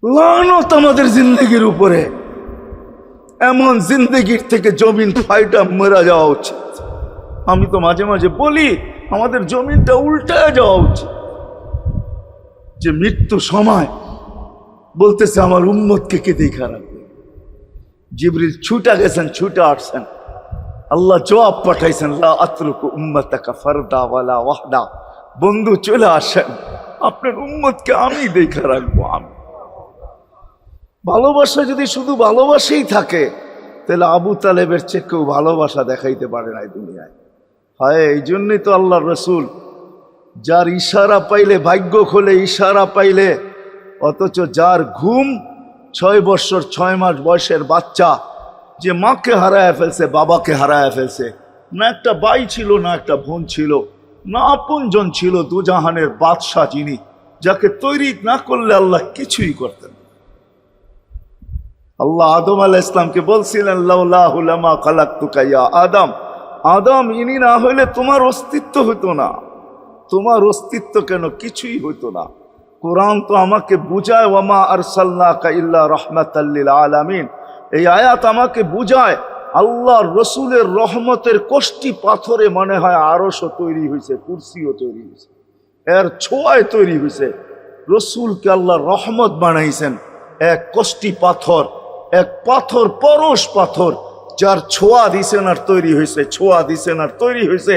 লানত আমাদের জিন্দগির উপরে। এমন জিন্দগির থেকে জমিন ফাইটা মরা যাওয়া উচিত। আমি তো মাঝে মাঝে বলি আমাদের জমিনটা উল্টায় যাওয়া উচিত। যে মৃত্যু সময় বলতেছে আমার উম্মতকে কে দেখা রাখবে। জিবরিল ছুটা গেছেন, ছুটা আসছেন, আল্লাহ জবাব পাঠাইছেন, লা আতরুকু উম্মতাকা ফারদা ওয়ালা ওয়াহদা। বন্ধু চলে আসেন, আপনার উম্মতকে আমি দেখা রাখবো। আমি ভালোবাসা যদি শুধু ভালোবাসাই থাকে তাহলে আবু তালেবের চেয়ে কেউ ভালোবাসা দেখাইতে পারে না দুনিয়ায়। হয় এই জন্যই তো আল্লাহ রসুল যার ইশারা পাইলে ভাগ্য খোলে, ইশারা পাইলে, অথচ যার ঘুম 6 বছর 6 মাস বয়সের বাচ্চা যে মাকে হারায় ফেলছে, বাবাকে হারায় ফেলছে, না একটা ভাই ছিল না একটা বোন ছিল, না আপনজন ছিল, দুজাহানের বাদশাহ যিনি, যাকে তৈরি না করলে আল্লাহ কিছুই করতেন। আল্লাহ আদম আলাইহিস সালামকে বলছিলেন, লাউলাহু লামা খালাকতুকা ইয়া আদম, আদম ইনি না হইলে তোমার অস্তিত্ব হতো না। তোমার অস্তিত্ব কেন, কিছুই হতো না। কোরআন তো আমাকে বুঝায়, ওয়ামা আরসালনাকা ইল্লা রাহমাতাল লিল আলামিন। এই আয়াত আমাকে বুঝায় আল্লাহর রসুলের রহমতের কোষ্টি পাথরে মনে হয় আরশও তৈরি হয়েছে, কুরসিও তৈরি হয়েছে, এর ছোঁয়ায় তৈরি হয়েছে। রসুলকে আল্লাহ রহমত বানাইছেন, এক কোষ্টি পাথর, এক পাথর, পরশ পাথর, যার ছোঁয়া দিছেন আর তৈরি হয়েছে, ছোঁয়া দিছেন আর তৈরি হয়েছে।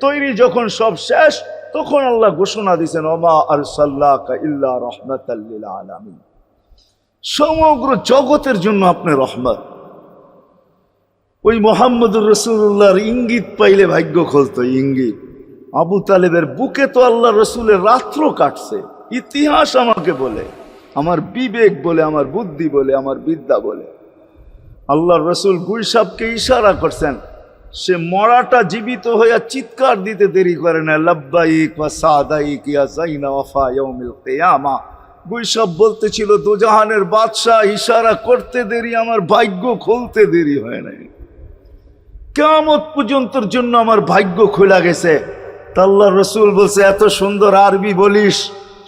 তৈরি যখন সব শেষ তখন আল্লাহ ঘোষণা দিছেন, ওমা আরসালনাকা ইল্লা রাহমাতাল লিল আলামিন। সমগ্র জগতের জন্য আপনি রহমত। ওই মুহাম্মদুর রাসূলুল্লাহর ইঙ্গিত পাইলে ভাগ্য খুলতো, ইঙ্গিত। আবু তালেবের বুকে তো আল্লাহ রসুলের রাত্র কাটছে। ইতিহাস আমাকে বলে, আমার বিবেক বলে, আমার বুদ্ধি বলে, আমার বিদ্যা বলে। আল্লাহর রসুল গুলশাবকে ইশারা করছেন, সে মরাটা জীবিত হইয়া চিৎকার দিতে দেরি করে না, লাব্বাইক ওয়া সাদাইক ইয়া যাইনা ওয়াফা ইয়াউমিল কিয়ামা। গুলশাব বলতেছিল, দুজাহানের বাদশাহ ইশারা করতে দেরি, আমার ভাগ্য খুলতে দেরি হয় নাই। কিয়ামত পর্যন্তর জন্য আমার ভাগ্য খোলা গেছে। তা আল্লাহর রসুল বলছে, এত সুন্দর আরবি বলিস,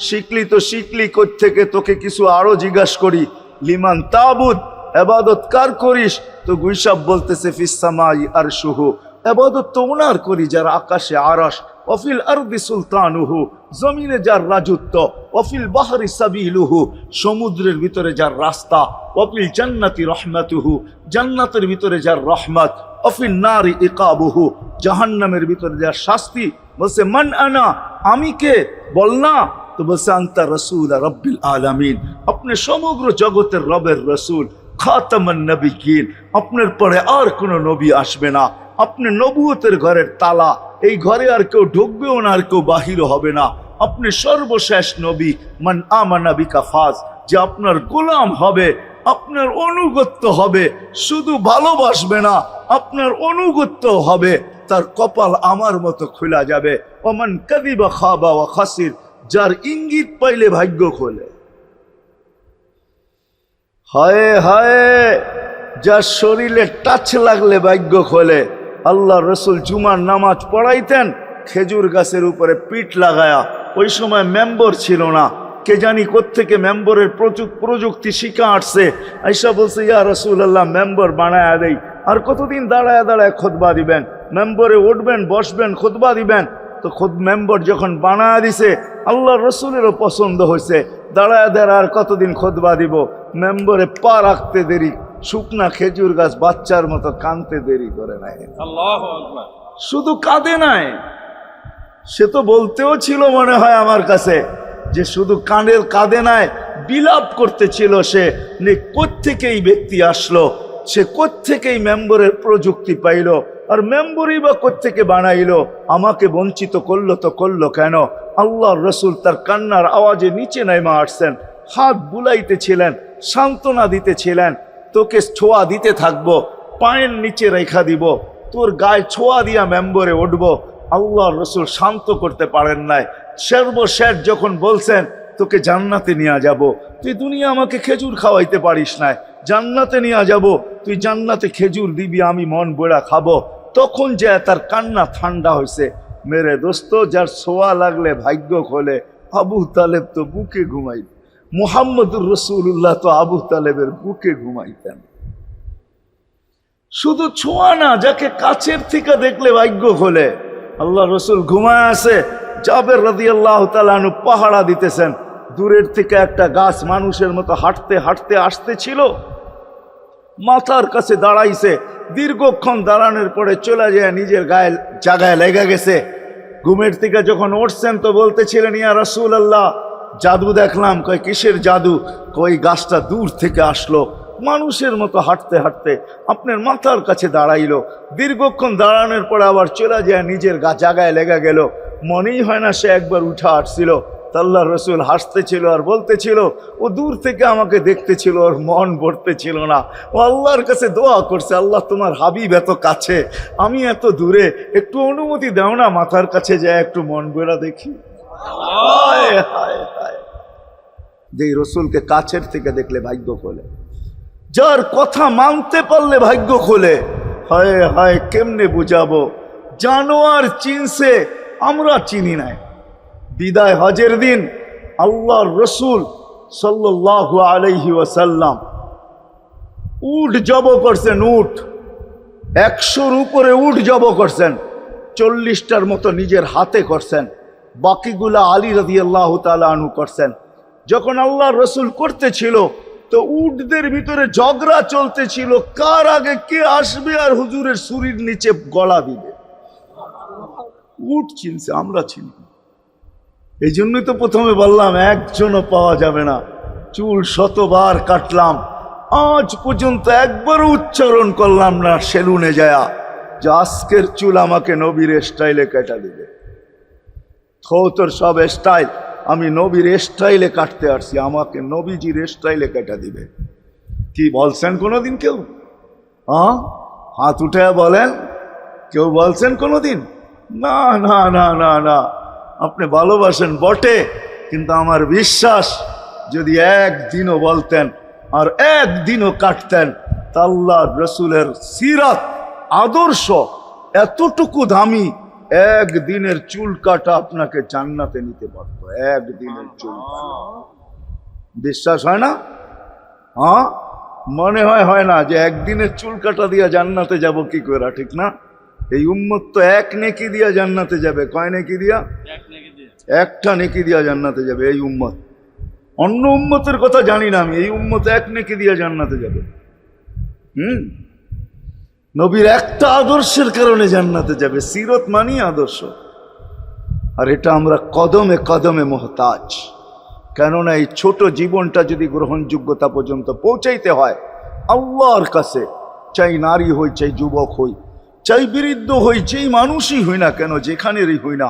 শিখলি তো শিখলি কোত্থেকে, তোকে কিছু আরো জিজ্ঞাসা করি। লিমান তাবুদ, ইবাদত কার করিস? তো গুলশাব বলতেছে, ফিস সামাই আরশুহু, ইবাদত তো ওনার করি যার আকাশে আরশ, ওয়াফিল আরদি সুলতানুহু, জমিনে যার রাজত্ব, ওয়াফিল বাহরি সাবিলুহু, সমুদ্রের ভিতরে যার রাস্তা, ওয়াফিল জান্নাতি রহমাতুহু, জান্নাতের ভিতরে যার রহমত, ওয়াফিল নারি ইকাবুহু, জাহান্নামের ভিতরে যার শাস্তি। বলছে, মান আনা, আমি কে? বল না। তো বলছে, আনতা রাসূল রাব্বিল আলামিন, আপনি সমগ্র জগতের রবের রসুল, খাতামান নবিয়্যিন, আপনার পরে আর কোন নবী আসবে না, আপনি নবুয়তের ঘরের তালা, এই ঘরে আর কেউ ঢুকবেও না, আর কেউ বাহির হবে না, আপনি সর্বশেষ নবী। মান আমানা বিকা ফাজ, যে আপনার গোলাম হবে, আপনার অনুগত্য হবে, শুধু ভালোবাসবে না, আপনার অনুগত্য হবে, তার কপাল আমার মতো খোলা যাবে। ওমান কাযিবা খাবা ওয়া খাসির, যার ইঙ্গিত পাইলে ভাগ্য খোলে। হায় হায়, যার শরীরে টাচ লাগলে ভাগ্য খোলে। আল্লাহ রসুল জুমার নামাজ পড়াইতেন খেজুর গাছের উপরে পিঠ লাগায়া। ওই সময় মেম্বর ছিল না, কে জানি কোত্থেকে মেম্বরের প্রযুক্তি শিখা আসছে। আইসা বলছে, ইয়া রাসূলুল্লাহ, মেম্বর বানায়া দেই। আর কতদিন দাঁড়ায় দাঁড়ায় খুতবা দিবেন? মেম্বরে উঠবেন, বসবেন, খুতবা দিবেন। তো মেম্বর যখন বানায়া দিছে, আল্লাহ রসুলেরও পছন্দ হয়েছে, দাঁড়ায় দাঁড়ায় আর কতদিন খুতবা দিব? মেম্বরে পা রাখতে দেরি, শুকনা খেজুর গাছ বাচ্চার মতো কাঁদতে দেরি করে নাই। আল্লাহু আকবার। শুধু কাঁদে নাই, সে তো বলতেও ছিল মনে হয় আমার কাছে যে শুধু কাঁদে নাই, বিলাপ করতেছিল সে, কোত্থেকে এই ব্যক্তি আসলো, সে কোত্থেকেই মেম্বরের প্রযুক্তি পাইল, আর মেম্বরই বা কোত্থেকে বানাইলো, আমাকে বঞ্চিত করলো তো করলো কেন? আল্লাহর রসুল তার কান্নার আওয়াজে নিচে নাইমা আসছেন, হাত বুলাইতেছিলেন, সান্ত্বনা দিতেছিলেন, তোকে ছোঁয়া দিতে থাকবো, পায়ের নিচে রেখা দিব, তোর গায়ে ছোঁয়া দিয়া মেম্বরে উঠবো। আল্লাহর রসুল শান্ত করতে পারেন নাই। সর্বশেষ যখন বলছেন, তোকে জান্নাতে নিয়ে যাব, তুই দুনিয়া আমাকে খেজুর খাওয়াইতে পারিস না, জান্নাতে নিয়ে যাব, তুই জান্নাতে খেজুর দিবি, আমি মন বড়া খাবো। তখন যে তার কান্না ঠান্ডা হয়েছে। মেরে দোস্ত, যার ছোঁয়া লাগলে ভাগ্য খোলে, আবু তালেব তো বুকে ঘুমাই, মুহাম্মদুর রাসূলুল্লাহ তো আবু তালেবের বুকে ঘুমাইতেন। শুধু ছোঁয়া না, যাকে কাছের থেকে দেখলে ভাগ্য খোলে। আল্লাহ রসুল ঘুমায় আছে, জাবের রাদিয়াল্লাহু তাআলা আনহু পাহারা দিতেছেন। দূরের থেকে একটা গাছ মানুষের মতো হাঁটতে হাঁটতে আসতেছিল, মাথার কাছে দাঁড়াইছে। দীর্ঘক্ষণ দাঁড়ানোর পরে চলে যায়, নিজের গায়ে জায়গায় লেগে গেছে। ঘুমের থেকে যখন উঠছেন তো বলতেছিলেন, ইয়া রাসূলুল্লাহ, জাদু দেখলাম। কয় কিসের জাদু? কই গাছটা দূর থেকে আসলো, মানুষের মতো হাঁটতে হাঁটতে আপনার মাথার কাছে দাঁড়াইলো। দীর্ঘক্ষণ দাঁড়ানোর পরে আবার চলে যায়, নিজের জায়গায় লেগে গেল। মনেই হয় না সে একবার উঠে আসছিল। আল্লাহ রসুল হাসতেছিল আর বলতেছিল, ও দূর থেকে আমাকে দেখতেছিল, ওর মন ভরতেছিল না। ও আল্লাহর কাছে দোয়া করছে, আল্লাহ তোমার হাবিব এত কাছে, আমি এত দূরে, একটু অনুমতি দাও না, মাথার কাছে যায় একটু মন ভরা দেখি। হায় হায় হায়, যে রসুলকে কাছের থেকে দেখলে ভাগ্য খোলে, যার কথা মানতে পারলে ভাগ্য খোলে। হায় হায়, কেমনে বুঝাবো? জানোয়ার চিনছে, আমরা চিনি নাই। বিদায় হজের দিন আল্লাহর রসুল সাল্লাল্লাহু আলাইহি ওয়াসাল্লাম উট জব করছেন। উট 100-র উপরে উট জব করছেন। 40টার মতো নিজের হাতে করছেন, বাকিগুলা আলী রাদিয়াল্লাহু তাআলা আনহু করছেন। যখন আল্লাহর রসুল করতেছিল তো উটদের ভিতরে ঝগড়া চলতেছিল, কার আগে কে আসবে আর হুজুরের ছুরির নিচে গলা দিবে। উট চিনছে, আমরা চিনি। এই জন্যই তো প্রথমে বললাম একজনও পাওয়া যাবে না। চুল শতবার কাটলাম, আজ পর্যন্ত একবারও উচ্চারণ করলাম না সেলুনে যায়া যে আজকের চুল আমাকে নবীর স্টাইলে কেটে দিবে। তোর সব স্টাইল, আমি নবীর স্টাইলে কাটতে আসছি, আমাকে নবীজির স্টাইলে কেটে দিবে। কি বলছেন কোনোদিন কেউ? হ্যাঁ, হাত উঠে বলেন, কেউ বলছেন কোনোদিন? না না না না না। আপনি ভালোবাসেন বটে, কিন্তু আমার বিশ্বাস যদি একদিনও বলতেন আর একদিনও কাটতেন, তা আল্লাহর রসুলের সিরাত আদর্শ এতটুকু দামি, একদিনের চুল কাটা আপনাকে জান্নাতে নিতে পারত। একদিনের চুল কাটা বিশ্বাস হয় না? হ্যাঁ, মনে হয় না যে একদিনের চুল কাটা দিয়া জান্নাতে যাব কি করে, ঠিক না? এই উম্মত তো এক নেকি দিয়া জান্নাতে যাবে। কয় নেকি দিয়া? একটা নেকি দিয়া জান্নাতে যাবে এই উম্মত। অন্য উম্মতের কথা জানি না আমি, এই উম্মত এক নেকি দিয়া জান্নাতে যাবে। নবীর একটা আদর্শের কারণে জান্নাতে যাবে। সিরত মানি আদর্শ। আর এটা আমরা কদমে কদমে মুহতাজ। কেননা এই ছোট জীবনটা যদি গ্রহণযোগ্যতা পর্যন্ত পৌঁছাইতে হয় আল্লাহর কাছে, চাই নারী হই, চাই যুবক হই, চাই বৃদ্ধ হই, যেই মানুষই হই না কেন, যেখানেরই হই না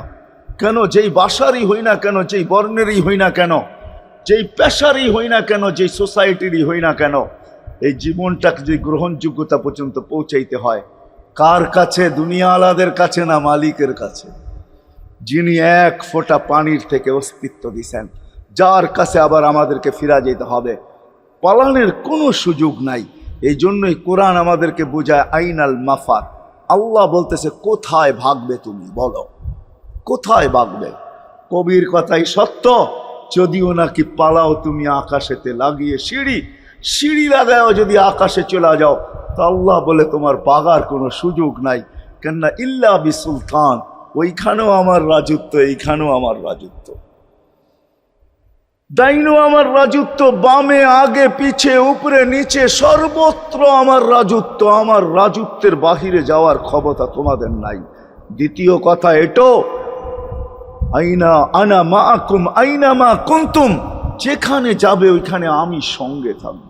কেন, যেই বাসারই হই না কেন, যেই বর্ণেরই হই না কেন, যেই পেশারই হই না কেন, যেই সোসাইটিরই হই না কেন, এই জীবনটাকে যদি গ্রহণযোগ্যতা পর্যন্ত পৌঁছাইতে হয় কার কাছে? দুনিয়া আলাদের কাছে না, মালিকের কাছে, যিনি এক ফোঁটা পানির থেকে অস্তিত্ব দিছেন, যার কাছে আবার আমাদেরকে ফিরা যেতে হবে। পালানের কোনো সুযোগ নাই। এই জন্যই কোরআন আমাদেরকে বোঝায় আইনাল মাফার। আল্লাহ বলতেছে, কোথায় ভাগবে তুমি, বলো কোথায় ভাগবে? কবির কথাই সত্য, যদিও নাকি পালাও তুমি আকাশেতে লাগিয়ে সিঁড়ি, সিঁড়ি লাগাও যদি আকাশে চলে যাও, তো আল্লাহ বলে তোমার পাগার কোনো সুযোগ নাই। কেননা ইল্লা বিসুলতান, ওইখানেও আমার রাজত্ব, এইখানেও আমার রাজত্ব, ডাইনো আমার রাজত্ব, বামে আগে পিছে উপরে নিচে সর্বত্র আমার রাজত্ব। আমার রাজত্বের বাহিরে যাওয়ার ক্ষমতা তোমাদের নাই। দ্বিতীয় কথা এটো, আইনা আনা মাআকুম আইনা মা কুনতুম, যেখানে যাবে ওইখানে আমি সঙ্গে থাকব।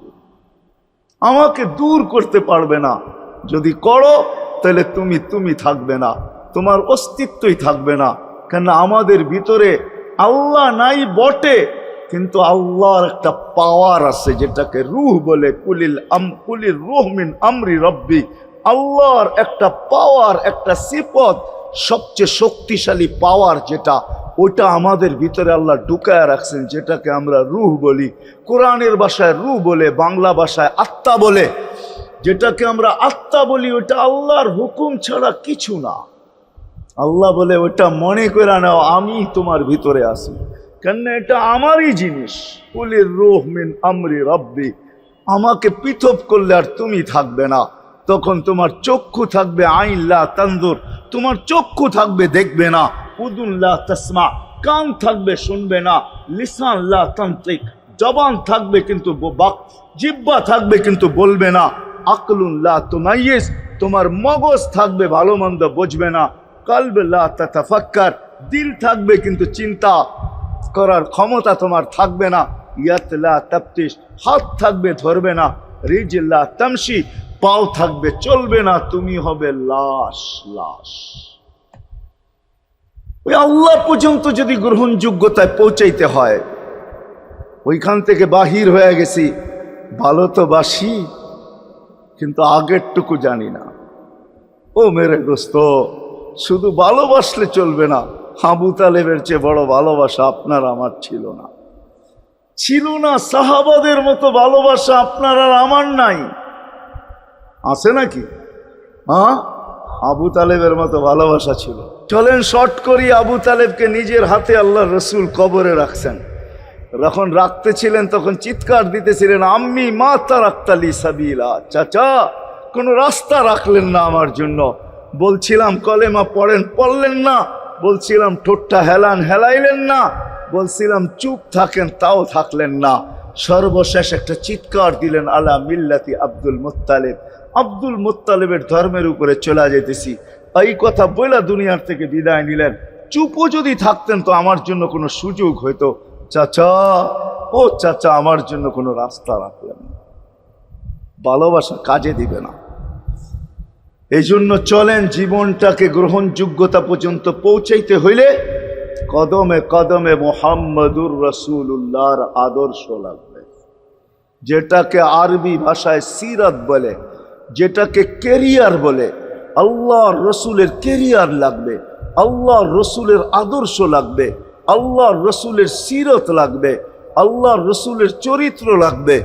আমাকে দূর করতে পারবে না। যদি করো তাহলে তুমি থাকবে না, তোমার অস্তিত্বই থাকবে না। কেন আমাদের ভিতরে আল্লাহ নাই বটে, কিন্তু আল্লাহর একটা পাওয়ার আছে যেটাকে রূহ বলে। কুলির রূহ মিন আমরি রব্বি, আল্লাহর একটা পাওয়ার, একটা সিফত, সবচেয়ে শক্তিশালী পাওয়ার যেটা, ওটা আমাদের ভিতরে আল্লাহ ঢুকায় রাখছেন, যেটাকে আমরা রূহ বলি। কোরআনের ভাষায় রূহ বলে, বাংলা ভাষায় আত্মা বলে। যেটাকে আমরা আত্মা বলি ওটা আল্লাহর হুকুম ছাড়া কিছু না। আল্লাহ বলে ওটা মনে করে নাও আমি তোমার ভিতরে আছি। কেন এটা আমারই জিনিস। কুলির রূহ মিন আমরি রাব্বি, আমাকে পৃথক করলে আর তুমি থাকবে না, তখন তোমার চক্ষু থাকবে আইন লা তানজুর, তোমার চক্ষু থাকবে দেখবে না, উদুন লা তাসমা, কান থাকবে শুনবে না, লিসান লা তানতিক, জবান থাকবে কিন্তু জিহ্বা থাকবে কিন্তু বলবে না, আকলুন লা তুমাইয়িজ, তোমার মগজ থাকবে ভালো মন্দ বুঝবে না, কলব লা তাতাফাক্কার, দিল থাকবে কিন্তু চিন্তা করার ক্ষমতা তোমার থাকবে না, ইয়াত লা তাফতিশ, হাত থাকবে ধরবে না, রিজল লা তামশি, পাও থাকবে চলবে না, তুমি হবে লাশ। লাশ ওই আল্লাহ পর্যন্ত যদি গ্রহণযোগ্যতায় পৌঁছাইতে হয়, ওইখান থেকে বাহির হয়ে গেছি, ভালো তো বাসি কিন্তু আগেরটুকু জানি না। ও মেরে দোস্ত, শুধু ভালোবাসলে চলবে না, আবু তালেবের চেয়ে বড় ভালোবাসা আপনার আমার ছিল না, ছিল না। সাহাবাদের মতো ভালোবাসা আপনার আর আমার নাই, আছে নাকি? হ্যাঁ, আবু তালেবের মতো ভালোবাসা ছিল। চলেন শর্ট করি, আবু তালেবকে নিজের হাতে আল্লাহ রসুল কবরে রাখছেন। যখন রাখতেছিলেন তখন চিৎকার দিতেছিলেন, আম্মি মা তারাক্তালি সাবিলা, চাচা কোনো রাস্তা রাখলেন না আমার জন্য। বলছিলাম কলেমা পড়েন, পড়লেন না। বলছিলাম ঠোঁটটা হেলান, হেলাইলেন না। বলছিলাম চুপ থাকেন, তাও থাকলেন না। সর্বশেষ একটা চিৎকার দিলেন, আলা মিল্লাতি আব্দুল মুত্তালিব, আব্দুল মুত্তালিবের ধর্মের উপরে চলে যেতেছি। এই কথা বইলা দুনিয়ার থেকে বিদায় নিলেন। চুপও যদি থাকতেন তো আমার জন্য কোনো সুযোগ হইতো। চাচা, ও চাচা, আমার জন্য কোনো রাস্তা রাখলেন না। ভালোবাসা কাজে দিবে না। এই জন্য চলেন, জীবনটাকে গ্রহণযোগ্যতা পর্যন্ত পৌঁছাইতে হইলে কদমে কদমে মুহাম্মদুর রাসূলুল্লাহর আদর্শ লাগবে, যেটাকে আরবি ভাষায় সিরাত বলে, যেটাকে কেরিয়ার বলে। আল্লাহর রসুলের কেরিয়ার লাগবে, আল্লাহর রসুলের আদর্শ লাগবে, আল্লাহর রসুলের সিরত লাগবে, আল্লাহর রসুলের চরিত্র লাগবে।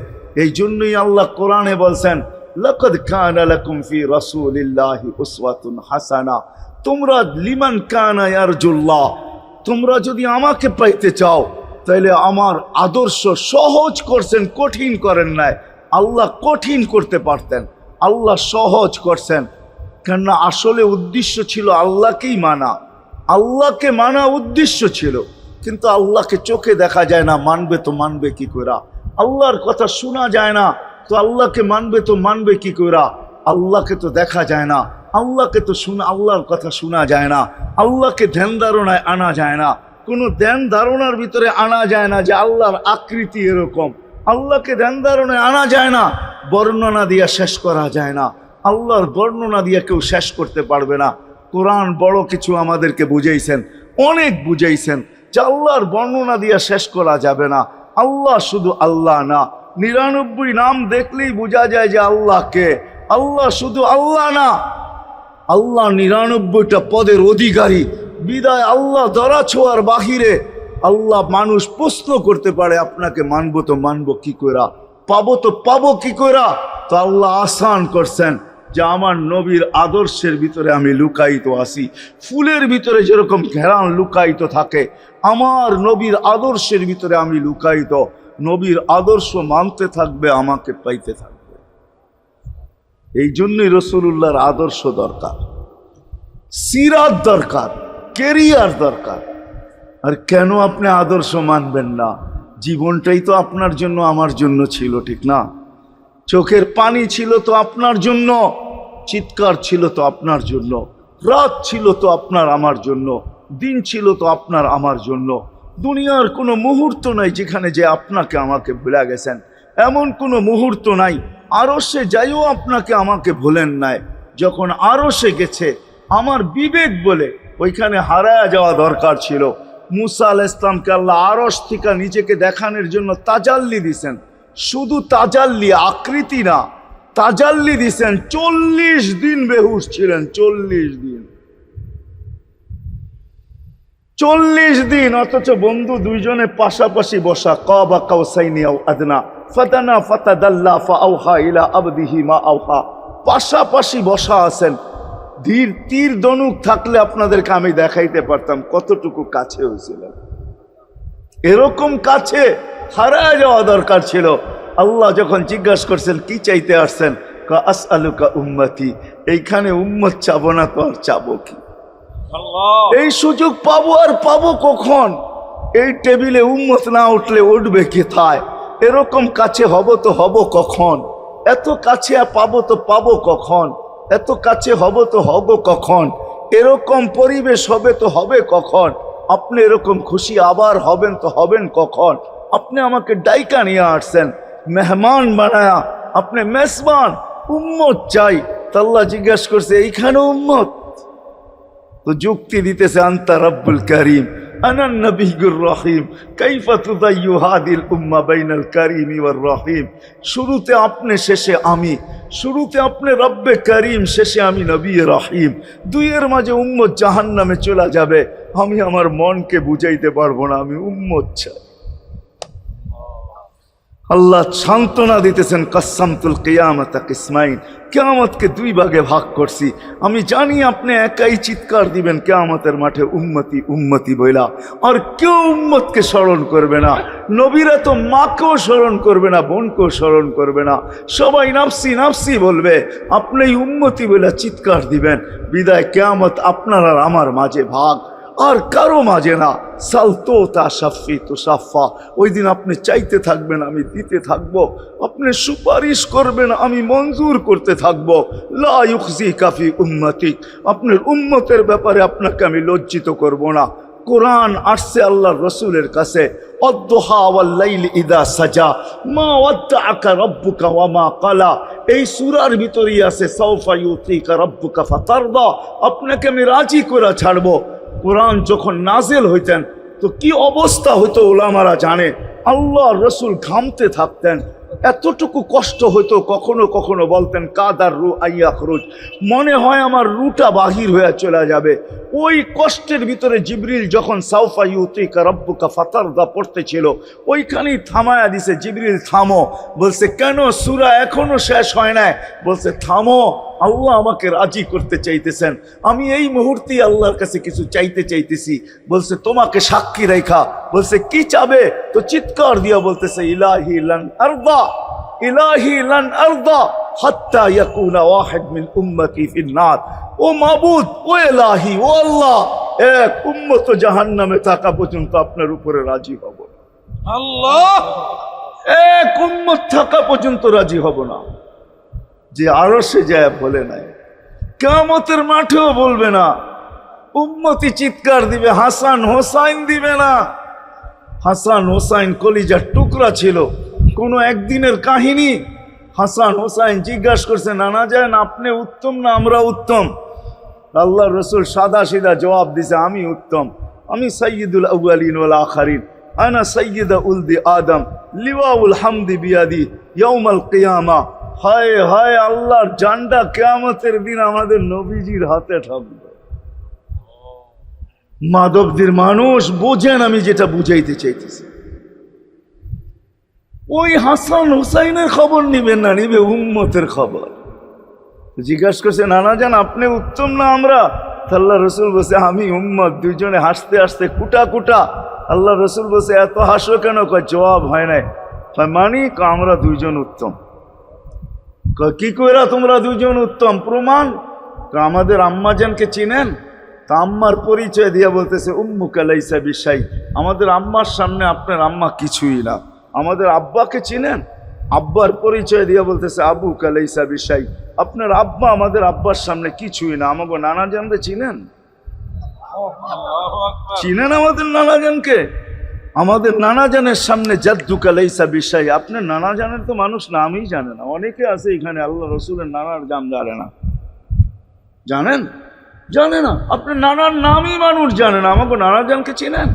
এই জন্যই আল্লাহ কোরআনে বলছেন, লাকাদ কানা লাকুম ফি রাসূলিল্লাহি উসওয়াতুন হাসানা, তোমরা লিমান কানা ইয়ারজুল্লাহ, তোমরা যদি আমাকে পাইতে চাও তাহলে আমার আদর্শ সহজ করছেন, কঠিন করেন নাই। আল্লাহ কঠিন করতে পারতেন, আল্লাহ সহজ করছেন। কেননা আসলে উদ্দেশ্য ছিল আল্লাহকেই মানা, আল্লাহকে মানা উদ্দেশ্য ছিল। কিন্তু আল্লাহকে চোখে দেখা যায় না, মানবে তো মানবে কি করে? আল্লাহর কথা শোনা যায় না, তো আল্লাহকে মানবে তো মানবে কি করে? আল্লাহকে তো দেখা যায় না, আল্লাহকে তো আল্লাহর কথা শোনা যায় না, আল্লাহকে ধ্যান ধারণায় আনা যায় না, কোনো ধ্যান ধারণার ভিতরে আনা যায় না যে আল্লাহর আকৃতি এরকম। আল্লাহকে ধ্যান ধারণায় আনা যায় না, বর্ণনা দিয়া শেষ করা যায় না। আল্লাহর বর্ণনা দিয়ে কেউ শেষ করতে পারবে না। কোরআন বড় কিছু আমাদেরকে বুঝাইছেন, অনেক বুঝাইছেন যে আল্লাহর বর্ণনা দিয়ে শেষ করা যাবে না। আল্লাহ শুধু আল্লাহ না, 99 নাম দেখলেই বোঝা যায় যে আল্লাহকে। আল্লাহ শুধু আল্লাহ না, আল্লাহ 99টা পদের অধিকারী। বিদায় আল্লাহ ধরা ছোঁয়ার বাহিরে আল্লাহ মানুষ প্রশ্ন করতে পারে, আপনাকে মানবো তো মানবো কি কইরা, পাবো তো পাবো কি কইরা? তো আল্লাহ আসান করছেন যে আমার নবীর আদর্শের ভিতরে আমি লুকায়িত আছি। ফুলের ভিতরে যেরকম ঘেরান লুকায়িত থাকে, আমার নবীর আদর্শের ভিতরে আমি লুকায়িত। নবীর আদর্শ মানতে থাকবে, আমাকে পাইতে থাকবে। এই জন্যই রাসূলুল্লাহর আদর্শ দরকার, সিরাত দরকার, কেরিয়ার দরকার। আর কেন আপনি আদর্শ মানবেন না? জীবনটাই তো আপনার জন্য আমার জন্য ছিল, ঠিক না? চোখের পানি ছিল তো আপনার জন্য, চিৎকার ছিল তো আপনার জন্য, রাত ছিল তো আপনার আমার জন্য, দিন ছিল তো আপনার আমার জন্য। দুনিয়ার কোনো মুহূর্ত নাই যেখানে যে আপনাকে আমাকে ভুলে গেছেন, এমন কোনো মুহূর্ত নাই। আরশে যাইও আপনাকে আমাকে ভুলেন নাই। যখন আরশে গেছে আমার বিবেক বলে ওইখানে হারায়া যাওয়া দরকার ছিল। মুসা আলাইহিস সালামকে আল্লাহ আরশ থেকে নিজেকে দেখানোর জন্য তাজাল্লি দিছেন। শুধু তাজাল্লি, আকৃতি না, তাজাল্লি দিছেন। 40 দিন বেহুশ ছিলেন, 40 দিন, 40 দিন। অথচ বন্ধু দুইজনে পাশাপাশি বসা, কাবা কাউসাইনি আও আদনা ফাতানা ফাতাদাল্লা ফাআওহা ইলা আবদিহি মা আওহা, পাশাপাশি বসা আছেন। তীর ধনুক থাকলে আপনাদেরকে আমি দেখাইতে পারতাম কতটুকু কাছে হয়েছিলেন। এরকম কাছে হারায় যাওয়া দরকার ছিল। আল্লাহ যখন জিজ্ঞাসা করছেন কি চাইতে আসছেন, আসআলুকা উম্মতি, এইখানে উম্মত চাবো না তো আর চাবো কি? এই সুযোগ পাবো আর পাবো কখন? এই টেবিলে উম্মত না উঠলে উঠবে কোথায়? এরকম কাছে হব তো হব কখন? এত কাছে পাবো তো পাবো কখন? এত কাছে হব তো হব কখন? এরকম পরিবেশ হবে তো হবে কখন? আপনি এরকম খুশি আবার হবেন তো হবেন কখন? আপনি আমাকে ডাইকা নিয়ে আসছেন, মেহমান বানায়া, আপনি মেজবান, উম্মত চাই। তা আল্লাহ জিজ্ঞাসা করছে এইখানে উম্মত? তো যুক্তি দিতেছে আনতা রব্বুল করিম আনান নবিয়্যুর রহিম কাইফা তুদাইয়ু হাদিল উম্মাহ বাইনাল কারীমি ওয়ার রহিম। শুরুতে আপনি শেষে আমি, শুরুতে আপনি রব্বে করিম, শেষে আমি নবী রহিম। দুইয়ের মাঝে উম্মত জাহান্নামে চলে যাবে। আমি আমার মনকে বুঝাইতে পারবো না, আমি উম্মত চাই। আল্লাহ সান্ত্বনা দিতেছেন কাসসামতুল কিয়ামাতা কিসমাইন, কিয়ামতকে দুই ভাগে ভাগ করছি। আমি জানি আপনি একাই চিৎকার দিবেন কিয়ামতের মাঠে উম্মতি উম্মতি বইলা, আর কেউ উম্মতকে স্মরণ করবে না। নবীরা তো মাকেও স্মরণ করবে না, বোনকেও স্মরণ করবে না, সবাই নাফসি নাফসি বলবে। আপনি উম্মতি বইলা চিৎকার দিবেন। বিদায় কিয়ামত আপনার আর আমার মাঝে ভাগ, আর কারো মাঝে না। সালতো তা সাফি তো সাফা, ওই দিন আপনি চাইতে থাকবেন, আমি দিতে থাকবো। আপনি সুপারিশ করবেন, আমি মঞ্জুর করতে থাকবো। লা ইউখজি কাফি উম্মতি, আপনার উম্মতের ব্যাপারে আপনাকে আমি লজ্জিত করব না। কোরআন আসছে আল্লাহর রসুলের কাছে, অদ্দুহা ওয়াল লাইলি ইদা সাজা মা ওয়াদ্দাআকা রাব্বুকা ওয়া মা ক্বালা। এই সূরার ভিতরেই আছে সাউফা ইউতিকা রাব্বুকা ফাতারদা, আপনাকে আমি রাজি করে ছাড়বো। কোরআন যখন নাজেল হইতেন তো কি অবস্থা হইতো উলামারা জানে। আল্লাহ রসুল ঘামতে থাকতেন, এতটুকু কষ্ট হইতো, কখনো কখনো বলতেন কাদার রু আইয়া খরুজ, মনে হয় আমার রুটা বাহির হয়ে চলে যাবে। ওই কষ্টের ভিতরে জিবরিল যখন সাউফা ইউতিকা রাব্বুকা ফাতারদা পড়তেছিল, ওইখানেই থামায়া দিছে, জিবরিল থামো। বলছে কেন? সূরা এখনো শেষ হয় নাই। বলছে থামো, আল্লাহ আমাকে রাজি করতে চাইতেছেন, আমি এই মুহূর্তেই আল্লাহর কাছে কিছু চাইতে চাইতেছি। বলছে তোমাকে সাক্ষী রেখা। বলছে কি চাবে? তো চিৎকার দিয়া বলতেছে ইলাহি লান আরদা, ইলাহি লান আরদা হাত্তা ইয়াকুনা ওয়াহিদ মিন উম্মতি ফিন নার। ও মাবুদ, ও ইলাহি, ও আল্লাহ, এক উম্মত জাহান্নামে থাকা পর্যন্ত আপনার উপরে রাজি হব না। আল্লাহ, এক উম্মত থাকা পর্যন্ত রাজি হব না। যে আরশে যায় বলে নাই, কিয়ামতের মাঠেও বলবে না। উম্মতি চিৎকার দিবে, হাসান হোসাইন দিবে না। হাসান হোসাইন কলিজার টুকরা ছিল, কোনো একদিনের কাহিনী। হাসান হোসাইন জিজ্ঞাসা করছে নানা যান আপনি উত্তম না আমরা উত্তম? আল্লাহ রসুল সাদা সিধা জবাব দিছে আমি উত্তম, আমি সাইয়্যিদুল আউয়ালিন ওয়াল আখিরিন, আনা সাইয়্যিদা উলদি আদম, লিওয়াউল হামদি বিয়াদি ইয়াউমাল কিয়ামা। হায় হায়, আল্লাহর জান্ডা কিয়ামতের দিন আমাদের নবীজির হাতে থাকবে। মাধবদীর মানুষ বোঝেন আমি যেটা বুঝাইতে চাইতেছি। ওই হাসান হুসাইনের খবর নিবেন না, নিবে উম্মতের খবর। জিজ্ঞাসা করছে নানা জান আপনি উত্তম না আমরা? আল্লাহ রসুল বলছে আমি উম্মত। দুইজনে হাসতে হাসতে কুটা কুটা। আল্লাহ রসুল বলছে এত হাসো কেন? কয় জবাব হয় নাই। মানি আমরা দুইজন উত্তম। কি কইরা তোমরা দুইজন উত্তম? প্রমাণ। আমাদের আম্মাজানকে চিনেন? তা আম্মার পরিচয় দিয়া বলতেছে উম্মুকা লাইসা বিশাই, আমাদের আম্মার সামনে আপনার আম্মা কিছুই না। আমাদের আব্বাকে চিনেন? আব্বার পরিচয় দিয়া বলতেছে আবুকা লাইসা বিশাই, আপনার আব্বা আমাদের আব্বার সামনে কিছুই না। আমাকে নানাজানকে চিনেন? চিনেন আমাদের নানাজানকে? আমাদের নানাজানের সামনে জাদ্দুকা লাইসা বিশাই, আপনার নানাজানের তো মানুষ নামই জানে না। অনেকে আছে এখানে আল্লাহ রসুলের নানার জান জানে না। জানেন? জানে না। আপনার নানার নামই মানুষ জানে না। আমাকে নানাজানকে চিনেন?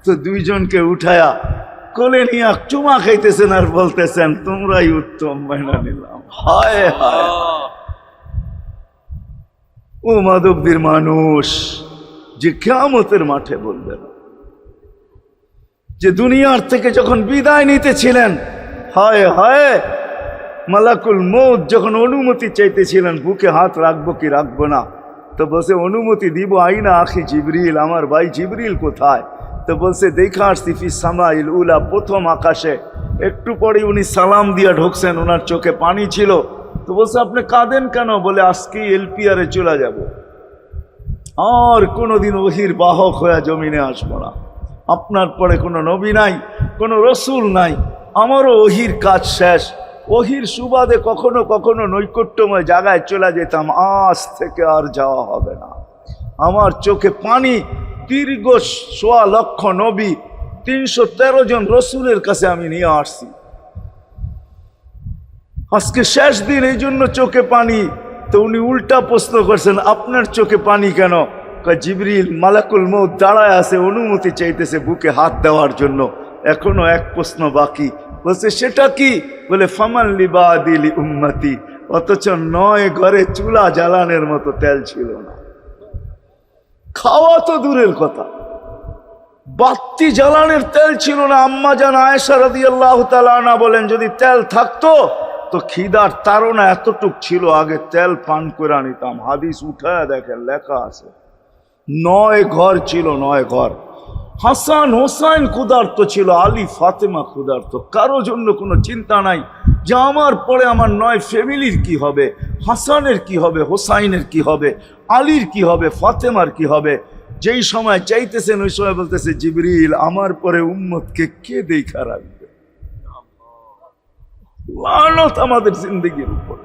তো দুইজনকে উঠায়া কোলে নিয়ে চুমা খাইতেছেন আর বলতেছেন তোমরাই উত্তম, মাইনা নিলাম। হায় হায়, ও মাধবদীর মানুষ যে কিয়ামতের মাঠে বলবেন, যে দুনিয়ার থেকে যখন বিদায় নিতেছিলেন, হায় হায়, মালাকুল মউত যখন অনুমতি চাইতেছিলেন বুকে হাত রাখবো কি রাখবো না, তো বসে অনুমতি দিব আইনা আখি জিবরিল, আমার ভাই জিবরিল কোথায়? তো বলছে দেখা আসছি ফি সামাইল উলা, প্রথম আকাশে। একটু পরে উনি সালাম দিয়া ঢুকছেন, ওনার চোখে পানি ছিল। তো বলছে আপনি কাঁদেন কেন? বলে আজকেই এলপিআরে চলে যাব, আর কোনোদিন ওহির বাহক হয়ে জমিনে আসবো না। আপনার পরে কোনো নবী নাই, কোনো রসুল নাই, আমারও ওহির কাজ শেষ। ওহির সুবাদে কখনো কখনো নৈকট্যময় জায়গায় চলে যেতাম, আজ থেকে আর যাওয়া হবে না। আমার চোখে পানি। দীর্ঘ ১.৫ লক্ষ নবী, ৩১৩ জন রসুলের কাছে আমি নিয়ে আসছি। আজকে শেষ দিন, এই জন্য চোখে পানি। তো উনি উল্টা প্রশ্ন করছেন, আপনার চোখে পানি কেন? জিবরিল মালাকুল মউত দাঁড়ায় আছে, অনুমতি চাইতেছে বুকে হাত দেওয়ার জন্য। এখনো এক প্রশ্ন বাকি। বলছে সেটা কি? বলে ফামান লিবাদিলি উম্মতি। অথচ ৯ ঘরে চুলা জ্বালানোর মতো তেল ছিল না। খাওয়া তো দূরের কথা, বাতি জ্বালানোর তেল ছিল না। আম্মা জান আয়েশা রাদিয়াল্লাহু তাআলা আনহা বলেন, যদি তেল থাকতো তো খিদার তাড়না এতটুক ছিল, আগে তেল পান করে নিতাম। হাদিস উঠায় দেখেন, লেখা আছে ৯ ঘর ছিল, ৯ ঘর। হাসান হোসাইন ক্ষুধার্ত ছিল, আলী ফাতেমা ক্ষুধার্ত। কারো জন্য কোনো চিন্তা নাই যে আমার পরে আমার ৯ ফ্যামিলির কি হবে, হাসানের কি হবে, হোসাইনের কি হবে, আলীর কি হবে, ফাতেমার কি হবে। যেই সময় চাইতেছেন ওই সময় বলতেছে জিবরিল আমার পরে উম্মতকে কে দেখা রাখবে। লানত আমাদের জিন্দগির উপর,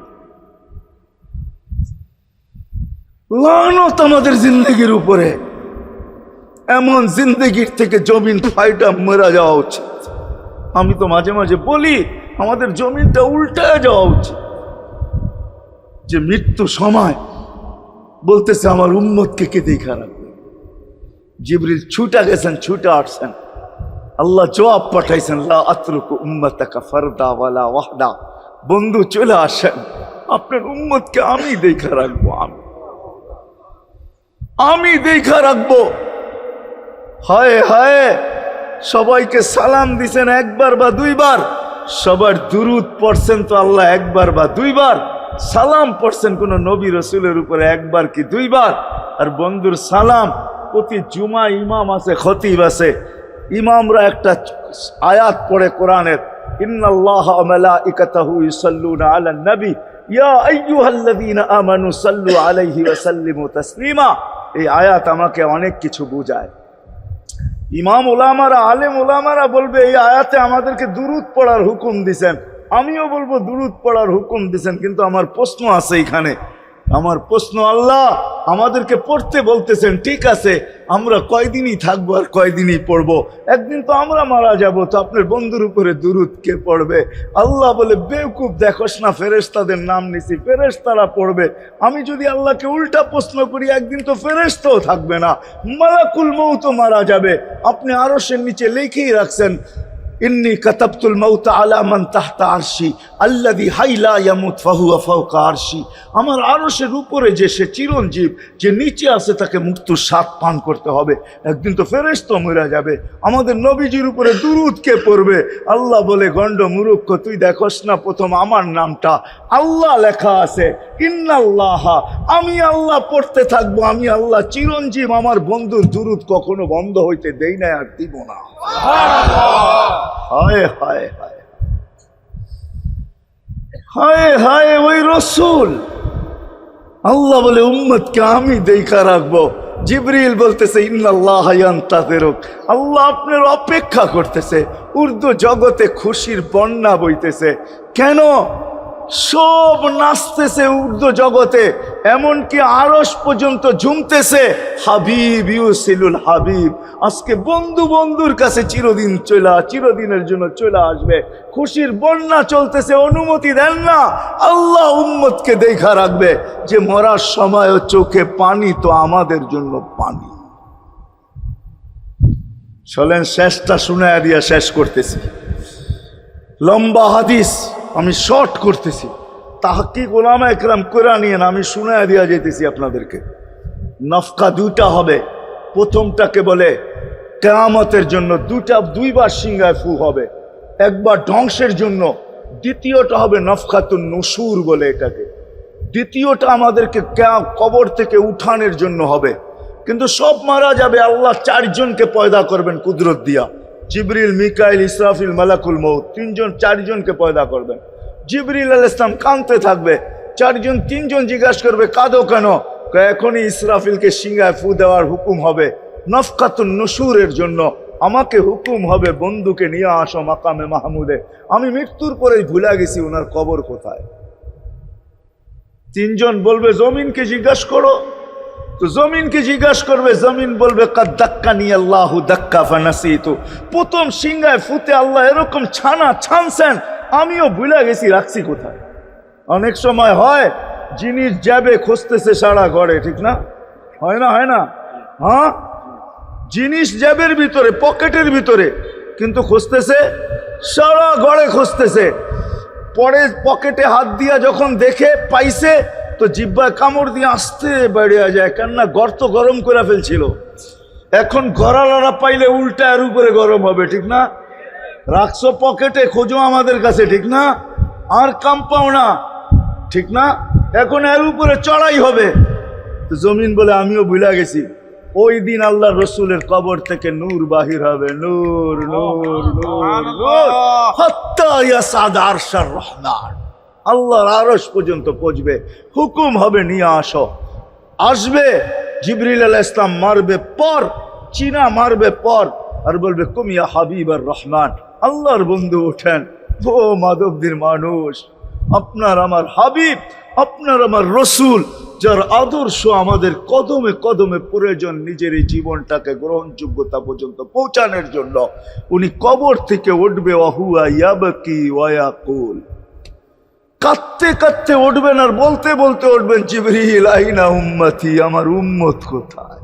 লানত আমাদের জিন্দগির উপরে। এমন জিন্দগির থেকে জমিন ফাইটা মরা যাওয়া উচিত। আমি তো মাঝে মাঝে বলি আমাদের জমিনটা উল্টায় যাওয়া উচিত, যে মৃত্যু সময় বলতেছে আমার উম্মতকে কে দেখা রাখবে। জিবরিল ছুটা গেছেন, ছুটা আসছেন, আল্লাহ জবাব পাঠাইছেন, লা আতরুকু উম্মতাকা ফারদা ওয়ালা ওয়াহদা। বন্ধু চলে আসেন, আপনার উম্মতকে আমি দেখা রাখবো, আমি দেখা রাখবো। হায় হায়, সবাইকে সালাম দিছেন একবার বা দুইবার, সবার দুরুদ পড়ছেন তো আল্লাহ একবার বা দুইবার, সালাম পড়ছেন কোন নবী রসুলের উপরে একবার কি দুইবার। আর বন্ধুর সালাম প্রতি জুমা ইমাম আছে, খতিব আছে, ইমামরা একটা আয়াত পড়ে কোরআনের, ইন্নাল্লাহা ওয়া মালাইকাতাহু ইউসাল্লুনা আলান নবী ইয়া আইয়ুহাল্লাযীনা আমানু সাল্লু আলাইহি ওয়া সাল্লিমু তাসলিমা। এই আয়াত আমাকে অনেক কিছু বোঝায়। ইমাম ওলামারা, আলেম ওলামারা বলবে এই আয়াতে আমাদেরকে দুরুদ পড়ার হুকুম দিছেন, আমিও বলবো দুরুদ পড়ার হুকুম দিছেন। কিন্তু আমার প্রশ্ন আছে এখানে, আমার প্রশ্ন, আল্লাহ আমাদেরকে পড়তে বলতেছেন, ঠিক আছে, আমরা কয়দিনই থাকবো আর কয়দিনই পড়বো, একদিন তো আমরা মারা যাব, তো আপনার বন্ধুর উপরে দুরুদ কে পড়বে? আল্লাহ বলে বেওকুফ, দেখোস না ফেরেশতাদের নাম নিছি, ফেরেশতারা পড়বে। আমি যদি আল্লাহকে উল্টা প্রশ্ন করি, একদিন তো ফেরেশতাও থাকবে না, মালাকুল মউত মারা যাবে। আপনি আরশের নিচে লিখেই রাখছেন, ইন্নী কাতাবতুল মাউতা আলা মান তাহতা আরশি আল্লাযী হাইলা ইয়ামুত ফাহুয়া ফাওকা আরশি। আমার আরশের উপরে যে সে চিরঞ্জীব, যে নিচে আছে তাকে মৃত্যুর স্বাদ পান করতে হবে, একদিন তো ফেরেশতা মরে যাবে। আমাদের নবীজির উপরে দুরুদ কে পড়বে? আল্লাহ বলে, গন্ড মূর্খ, তুই দেখোস না প্রথম আমার নামটা আল্লাহ লেখা আছে, ইন্নাল্লাহা, আমি আল্লাহ পড়তে থাকবো, আমি আল্লাহ চিরঞ্জীব, আমার বন্ধুর দুরুদ কখনো বন্ধ হইতে দেই না, আর দিব না। হায় হায় হায় হায় হায়, ওই রসুল। আল্লাহ বলে উম্মতকে আমি দেখা রাখবো। জিবরিল বলতেছে ইন্নাল্লাহা ইয়ান্তাযিরুক, আল্লাহ আপনার অপেক্ষা করতেছে। উর্দু জগতে খুশির বন্যা বইতেছে। কেন? সব নাচতেছে উর্দু জগতে, এমনকি আরশ পর্যন্ত ঝুমতেছে, হাবিব ইউসিলুল হাবিব। আজকে বন্ধু বন্ধুর কাছে চিরদিনের জন্য চলে আসবে। খুশির বন্যা চলতেছে, অনুমতি দেন না, আল্লাহ উম্মতকে দেখা রাখবে, যে মরার সময়ও চোখে পানি তো আমাদের জন্য পানি। চলেন শেষটা শুনায়া দিয়া শেষ করতেছি। লম্বা হাদিস, আমি শর্ট করতেছি। তাহকিক উলামা একরাম করে নিয়েন, আমি শুনায়া দিয়া যেতেছি আপনাদেরকে। নফকা দুইটা হবে। প্রথমটাকে বলে কিয়ামতের জন্য, দুইবার সিংহায় ফু হবে, একবার ধ্বংসের জন্য, দ্বিতীয়টা হবে নফকাতুন নুশুর বলে এটাকে। দ্বিতীয়টা আমাদেরকে কবর থেকে উঠানের জন্য হবে। কিন্তু সব মারা যাবে, আল্লাহ 4 জনকে পয়দা করবেন কুদরত দিয়া। জিবরিল, মিকাইল, ইসরাফিল, মালাকুল মউত, 4 জনকে পয়দা করবেন। জিবরিল আলাইহিস সালাম কাঁদতে থাকবে, 3 জন জিজ্ঞাসা করবে কাঁদো কেন? এখনই ইসরাফিলকে সিংহায় ফু দেওয়ার হুকুম হবে, নফকাতুন নুশুরের জন্য আমাকে হুকুম হবে বন্ধুকে নিয়ে আসো মাকামে মাহমুদে। আমি মৃত্যুর পরেই ভুলে গেছি ওনার কবর কোথায়। 3 জন বলবে জমিনকে জিজ্ঞাসা করো, তো জমিনকে জিজ্ঞাসা করবে, জমিন বলবে কাদ দাক্কানি আল্লাহু দাক্কা ফানাসিতু। প্রথম সিংহায় ফুতে আল্লাহ এরকম ছানছেন, আমিও ভুলে গেছি রাখছি কোথায়। অনেক সময় হয় জিনিস যাবে খুঁজতেছে সারা ঘরে, ঠিক না? হয় না? হ্যাঁ, জিনিস জ্যাবের ভিতরে, পকেটের ভিতরে, কিন্তু খুঁজতেছে সারা ঘরে খুঁজতেছে। পরে পকেটে হাত দিয়া যখন দেখে পাইছে, তো জিহ্বায় কামড় দিয়ে আসতে বেরিয়ে যায়, কেননা গর্ত গরম করে ফেলছিল। এখন গড়ালড়া পাইলে উল্টা এর উপরে গরম হবে, ঠিক না? রাখছো পকেটে, খোঁজো আমাদের কাছে, ঠিক না? আর কাম পাও না, ঠিক না? এখন এর উপরে চড়াই হবে। তো জমিন বলে আমিও ভুলে গেছি। ওই দিন আল্লাহ রসুলের কবর থেকে নূর বাহির হবে, নূর নূর নূর নূর, হাত্তা ইয়াসাদ আরশার রহমান, আল্লাহর আরশ পর্যন্ত পৌঁছবে। হুকুম হবে নিয়ে আসো। আসবে জিবরিল আলাইহিস সালাম, মারবে পর, চিনা মারবে পর, আর বলবে কুম ইয়া হাবিবার রহমান, আল্লাহর বন্ধু ওঠেন। ও মাধবদীর মানুষ, আপনার আমার হাবিব, আপনার আমার রসুল, যার আদর্শ আমাদের কদমে কদমে প্রয়োজন নিজের এই জীবনটাকে গ্রহণযোগ্যতা পর্যন্ত পৌঁছানোর জন্য, উনি কবর থেকে উঠবে, ওয়াহুয়া ইয়াবকি ওয়া ইয়াকুল, কাঁদতে কাঁদতে উঠবেন আর বলতে বলতে উঠবেন, জিবরিল আইনা উম্মতি, আমার উম্মত কোথায়?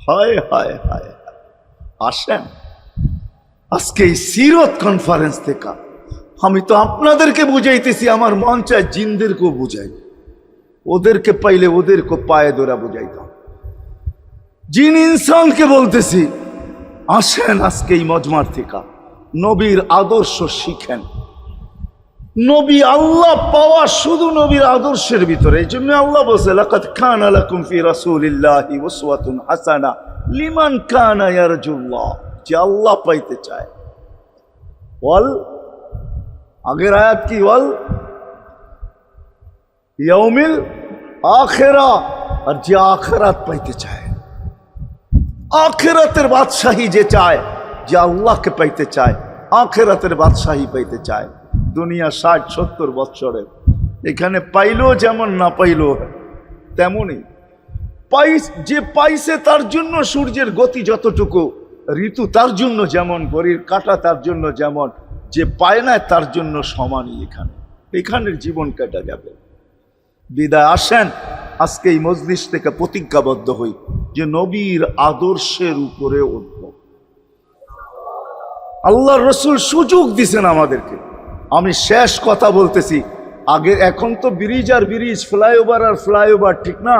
হায় হায় হায়। আসেন আজকে এই সিরত কনফারেন্স থেকে আমি তো আপনাদেরকে বুঝাইতেছি, আমার মন চায় জিনদেরকেও বুঝাই, ওদেরকে পাইলে ওদেরকে পায়ে ধরা বুঝাইতাম। জিন ইনসানকে বলতেছি, আসেন আজকে এই মজমার থেকে নবীর আদর্শ শিখেন। নবী আল্লাহ পাওয়া শুধু নবীর আদর্শের ভিতরে। এই জন্য আল্লাহ বলছে, লাকাদ কানা লাকুম ফি রাসূলিল্লাহি উসওয়াতুন হাসানাহ লিমান কানা ইয়ারজুল্লাহ, যে আল্লাহ পাইতে চায়। ওয়াল আগের আয়াত কি? ওয়াল ইয়াউমিল আখিরা, আর যে আখিরাত পাইতে চায়, আখিরাতের বাদশাহী যে চায়, যে আল্লাহকে পাইতে চায়, আখিরাতের বাদশাহী পাইতে চায়। দুনিয়া 60-70 বৎসরের, এখানে পাইলো যেমন, না পাইলো তেমনই। যে পাইছে তার জন্য সূর্যের গতি যতটুকু, ঋতু তার জন্য যেমন, ঘড়ির কাঁটা তার জন্য যেমন, যে পায় না তার জন্য সমানই। এখানের জীবন কেটে যাবে। বিদায় আসেন আজকে এই মজলিস থেকে প্রতিজ্ঞাবদ্ধ হই যে নবীর আদর্শের উপরে উঠব। আল্লাহ রসুল সুযোগ দিছেন আমাদেরকে। আমি শেষ কথা বলতেছি, আগে এখন তো ব্রিজ আর ব্রিজ, ফ্লাইওভার আর ফ্লাইওভার, ঠিক না?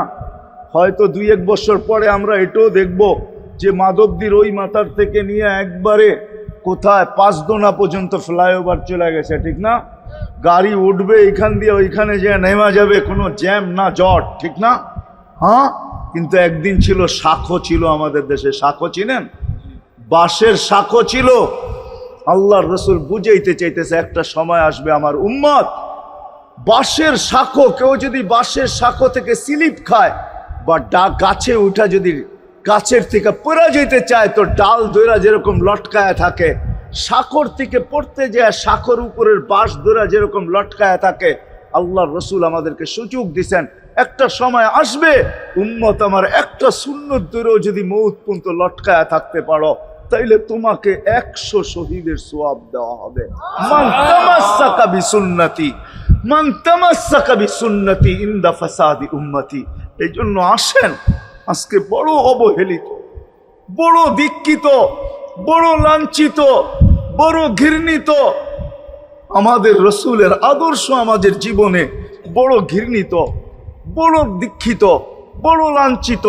হয়তো 2-1 বছর পরে আমরা এটাও দেখব যে মাধবদীর ওই মাথার থেকে নিয়ে একবারে কোথায় পাঁচদোনা পর্যন্ত ফ্লাইওভার চলে গেছে, ঠিক না? গাড়ি উঠবে এখান দিয়ে ওইখানে যে নেমা যাবে, কোনো জ্যাম না জট, ঠিক না? হ্যাঁ, কিন্তু একদিন ছিল শাখো, ছিল আমাদের দেশে শাখো, চিনেন? বাঁশের শাখো ছিল। আল্লাহর রসুল বুঝাইতে চাইতেছে, একটা সময় আসবে আমার উম্মত বাঁশের শাখো, কেউ যদি বাঁশের শাখো থেকে স্লিপ খায় বা গাছে উঠা যদি গাছের থেকে পড়ে যেতে চায়, তো ডাল দইরা যেরকম লটকায় থাকে, শাখর থেকে পড়তে যায় শাখর উপরের বাঁশ দইরা যেরকম লটকায় থাকে। আল্লাহর রসুল আমাদেরকে সুযোগ দিছেন, একটা সময় আসবে উম্মত আমার একটা সুন্নত দইরাও যদি মউত পর্যন্ত লটকায় থাকতে পারো, তাইলে তোমাকে 100 শহীদের সওয়াব দেওয়া হবে। মান তামাসসাকা বিসুন্নতি, মান তামাসসাকা বিসুন্নতি ইনদা ফাসাদি উম্মতি। এই জন্য আসেন, আজকে বড় অবহেলিত, বড় দীক্ষিত, বড় লাঞ্ছিত, বড় ঘৃণিত আমাদের রসুলের আদর্শ আমাদের জীবনে, বড় ঘৃণিত, বড় দীক্ষিত, বড় লাঞ্ছিত,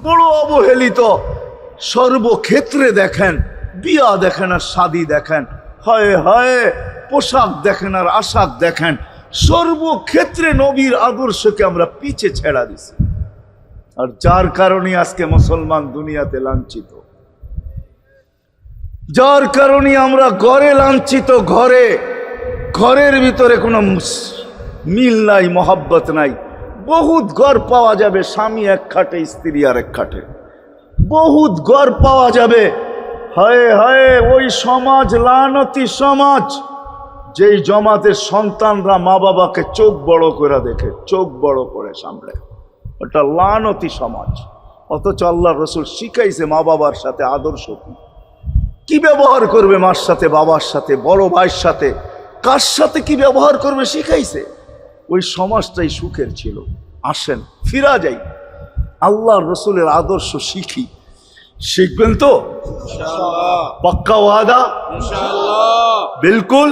বড় অবহেলিত। সর্বক্ষেত্রে দেখেন, বিয়া দেখেন আর শাদী দেখেন, হায় হায় পোশাক দেখেন আর আশাক দেখেন, সর্বক্ষেত্রে নবীর আদর্শকে আমরা পিছে ছেড়া দিছি। আর যার কারণে আজকে মুসলমান দুনিয়াতে লাঞ্ছিত, যার কারণে আমরা ঘরে লাঞ্ছিত, ঘরের ভিতরে কোনো মিল নাই, মহব্বত নাই। বহুত ঘর পাওয়া যাবে স্বামী এক খাটে, স্ত্রী আর এক খাটে, বহুত ঘর পাওয়া যাবে। হায় হায়, ওই সমাজ লানতি সমাজ, যেই জমাতের সন্তানরা মা বাবাকে চোখ বড় করে দেখে, চোখ বড় করে সামলে, ওটা লানতি সমাজ। অথচ আল্লাহ রসুল শিখাইছে মা বাবার সাথে আদর্শ কি ব্যবহার করবে, মার সাথে, বাবার সাথে, বড় ভাইয়ের সাথে, কার সাথে কি ব্যবহার করবে শিখাইছে। ওই সমাজটাই সুখের ছিল। আসেন ফিরা যাই, আল্লাহ রসুলের আদর্শ শিখি। শিখবেন তো পাক্কা ওয়াদা? বিলকুল।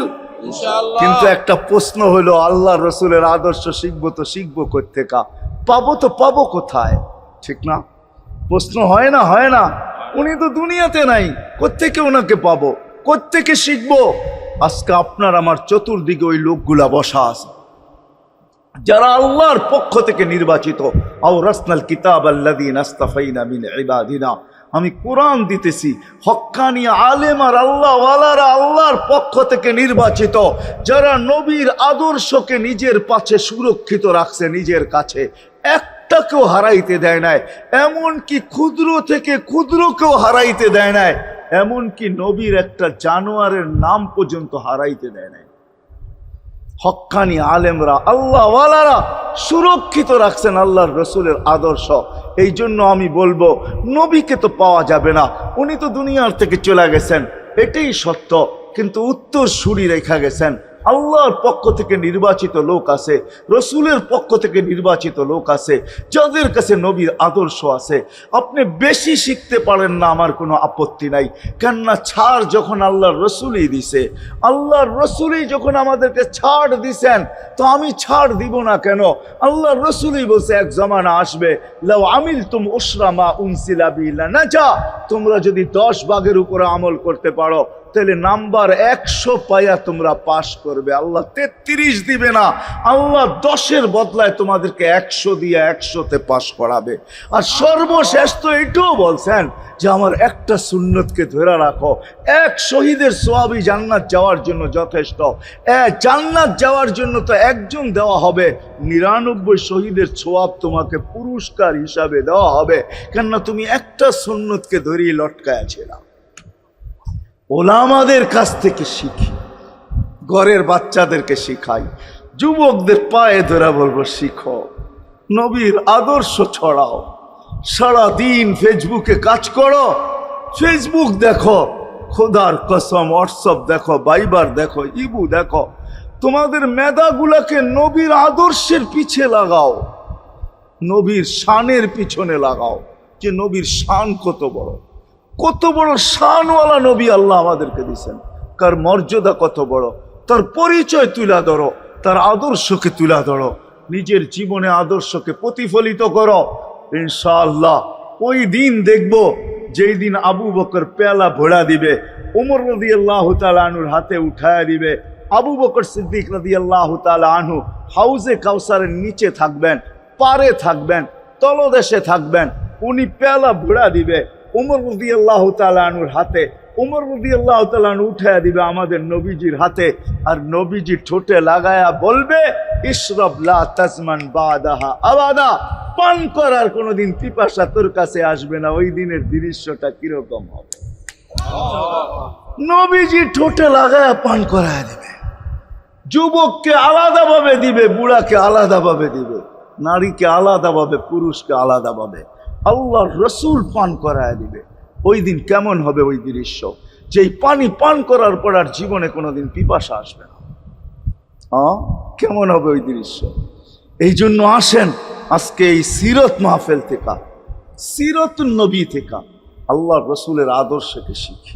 কিন্তু একটা প্রশ্ন হলো, আল্লাহ রসুলের আদর্শ শিখবো তো শিখবো কোত্থেকা, পাবো তো পাবো কোথায়? ঠিক না? প্রশ্ন হয় না? হয় না? উনি তো দুনিয়াতে নাই, কোত্থেকে ওনাকে পাবো, কোত্থেকে শিখবো? আজকে আপনার আমার চতুর্দিকে ওই লোকগুলা বসা আছে যারা আল্লাহর পক্ষ থেকে নির্বাচিত। আওরাসনাল কিতাব আল্লাযীনা ইসতাফাইনা মিন ইবাদিনা, আমি কোরআন দিতেছি, হক্কানি আলেম আর আল্লাহওয়ালারা আল্লাহর পক্ষ থেকে নির্বাচিত, যারা নবীর আদর্শকে নিজের পাশে সুরক্ষিত রাখছে, নিজের কাছে একটাকেও হারাইতে দেয় নাই, এমনকি ক্ষুদ্র থেকে ক্ষুদ্রকেও হারাইতে দেয় নাই, এমনকি নবীর একটা জানোয়ারের নাম পর্যন্ত হারাইতে দেয় নাই। হক্কানি আলেমরা আল্লাহওয়ালারা সুরক্ষিত রাখছেন আল্লাহর রসুলের আদর্শ। এই জন্য আমি বলবো, নবীকে তো পাওয়া যাবে না, উনি তো দুনিয়ার থেকে চলে গেছেন, এটাই সত্য, কিন্তু উত্তর সুরি রেখা গেছেন। আল্লাহর পক্ষ থেকে নির্বাচিত লোক আছে, রসুলের পক্ষ থেকে নির্বাচিত লোক আছে, যাদের কাছে নবীর আদর্শ আছে। আপনি বেশি শিখতে পারেন না, আমার কোনো আপত্তি নাই, কেননা ছাড় যখন আল্লাহর রসুলই দিছে, আল্লাহর রসুলই যখন আমাদেরকে ছাড় দিছেন, তো আমি ছাড় দিব না কেন? আল্লাহর রসুলই বলছে, এক জমানা আসবে, লাউ আমিলতুম উশরা মা উনসিলা বিহি লানাজা, তোমরা যদি 10 ভাগের উপরে আমল করতে পারো, তাহলে নাম্বার 100 পাইয়া তোমরা পাশ করবে। আল্লাহ 33 দিবে না, আল্লাহ 10-এর বদলায় তোমাদেরকে 100 দিয়ে 100-তে পাশ করাবে। আর সর্বশেষ তো এটাও বলছেন যে আমার একটা সুন্নতকে ধরে রাখো, এক শহীদের সওয়াবই জান্নাত যাওয়ার জন্য যথেষ্ট। জান্নাত যাওয়ার জন্য তো একজন দেওয়া হবে, 99 শহীদের সওয়াব তোমাকে পুরস্কার হিসাবে দেওয়া হবে, কেননা তুমি একটা সুন্নতকে ধরেই লটকায়া ছিলা। ওলামাদের কাছ থেকে শিখি, ঘরের বাচ্চাদেরকে শিখাই, যুবকদের পায়ে ধরে বলবো, শিখো, নবীর আদর্শ ছড়াও। সারাদিন ফেসবুকে কাজ করো, ফেসবুক দেখো, খোদার কসম হোয়াটসঅ্যাপ দেখো, ভাইবার দেখো, ইবু দেখো, তোমাদের মেধাগুলাকে নবীর আদর্শের পিছে লাগাও, নবীর শানের পিছনে লাগাও, যে নবীর শান কত বড়, কত বড় শানওয়ালা নবী আল্লাহ আমাদেরকে দিয়েছেন, কার মর্যাদা কত বড়, তার পরিচয় তুলে ধরো, তার আদর্শকে তুলে ধরো, নিজের জীবনে আদর্শকে প্রতিফলিত করো। ইনশাআল্লাহ ওই দিন দেখবো, যেই দিন আবু বকর পেয়ালা ভোড়া দিবে, ওমর রাদিয়াল্লাহু তাআলা আনহুর হাতে উঠায়া দিবে, আবু বকর সিদ্দিক রাদিয়াল্লাহু তাআলা আনহু হাউজে কাউসারের নিচে থাকবেন, পারে থাকবেন, তলদেশে থাকবেন, উনি পেয়ালা ভোড়া দিবে উমর রাদিয়াল্লাহু তাআলা আনহুর হাতে, উমর রাদিয়াল্লাহু তাআলা আনহু উঠায়া দিবে আমাদের নবীজির হাতে, আর নবীজি ঠোঁটে লাগায়া বলবে, ইশরাব লা তাজমান বাদাহা আবাদা, পান করার কোনোদিন পিপাসা তোর কাছে আসবে না। ওই দিনের দৃশ্যটা কিরকম হবে? নবীজি ঠোঁটে লাগায়া পান করায়া দিবে, যুবককে আলাদাভাবে দিবে, বুড়াকে আলাদাভাবে দিবে, নারীকে আলাদাভাবে, পুরুষকে আলাদাভাবে, আল্লাহর রসুল পান করায় দিবে। ওই দিন কেমন হবে ওই দৃশ্য, যেই পানি পান করার পর আর জীবনে কোনোদিন পিপাসা আসবে না। কেমন হবে ওই দৃশ্য? এই জন্য আসেন আজকে এই সিরত মাহফিল থেকে, সিরতুন নবী থেকে আল্লাহর রসুলের আদর্শকে শিখি।